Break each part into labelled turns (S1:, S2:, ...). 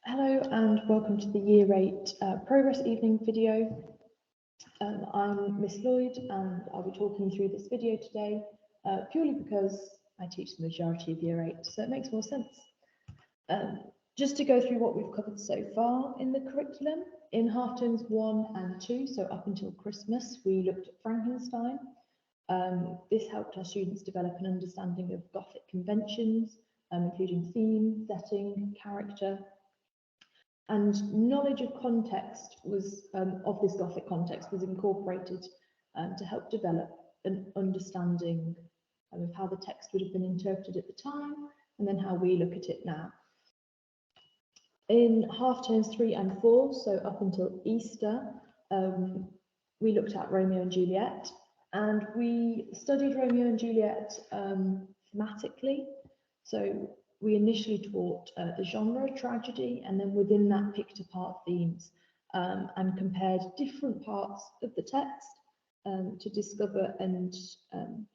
S1: Hello and welcome to the Year 8 Progress Evening video. I'm Miss Lloyd and I'll be talking through this video today purely because I teach the majority of Year 8, so it makes more sense. Just to go through what we've covered so far in the curriculum, in half terms 1 and 2, so up until Christmas, we looked at Frankenstein. This helped our students develop an understanding of Gothic conventions, including theme, setting, character, and knowledge of context was of this Gothic context was incorporated to help develop an understanding of how the text would have been interpreted at the time and then how we look at it now. In half terms 3 and 4, so up until Easter, we looked at Romeo and Juliet, and we studied Romeo and Juliet thematically. So we initially taught the genre tragedy, and then within that picked apart themes and compared different parts of the text to discover and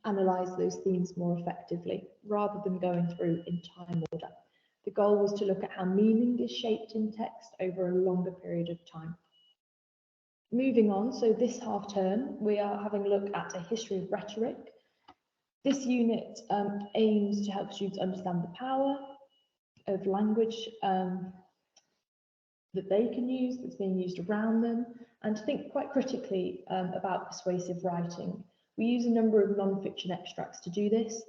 S1: analyse those themes more effectively, rather than going through in time order. The goal was to look at how meaning is shaped in text over a longer period of time. Moving on, so this half term, we are having a look at a history of rhetoric. This unit aims to help students understand the power of language that they can use, that's being used around them, and to think quite critically about persuasive writing. We use a number of non-fiction extracts to do this,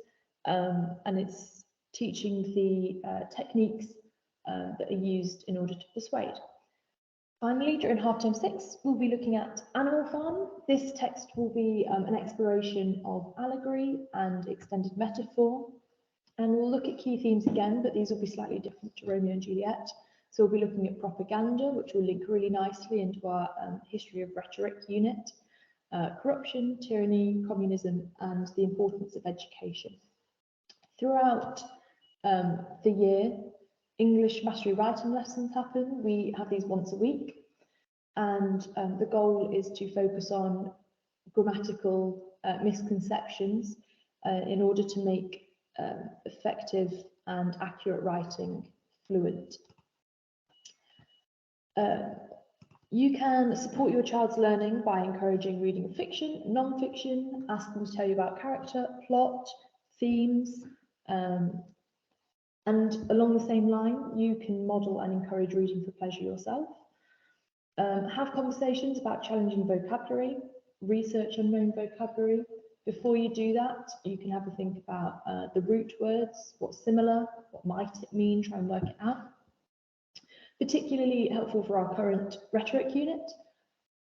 S1: and it's teaching the techniques that are used in order to persuade. Finally, during half term 6, we'll be looking at Animal Farm. This text will be an exploration of allegory and extended metaphor. And we'll look at key themes again, but these will be slightly different to Romeo and Juliet. So we'll be looking at propaganda, which will link really nicely into our history of rhetoric unit, corruption, tyranny, communism, and the importance of education. Throughout the year, English mastery writing lessons happen. We have these once a week, and the goal is to focus on grammatical misconceptions in order to make effective and accurate writing fluent. You can support your child's learning by encouraging reading of fiction, non-fiction, ask them to tell you about character, plot, themes, and along the same line, you can model and encourage reading for pleasure yourself. Have conversations about challenging vocabulary, research unknown vocabulary. Before you do that, you can have a think about the root words, what's similar, what might it mean, try and work it out. Particularly helpful for our current rhetoric unit.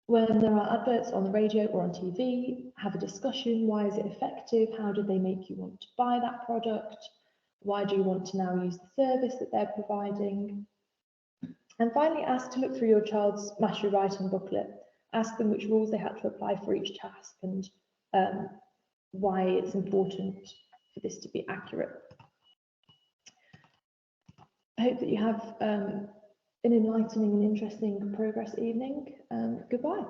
S1: When there are adverts on the radio or on TV, have a discussion. Why is it effective? How do they make you want to buy that product? Why do you want to now use the service that they're providing? And finally, ask to look through your child's mastery writing booklet. Ask them which rules they had to apply for each task and why it's important for this to be accurate. I hope that you have an enlightening and interesting progress evening. Goodbye.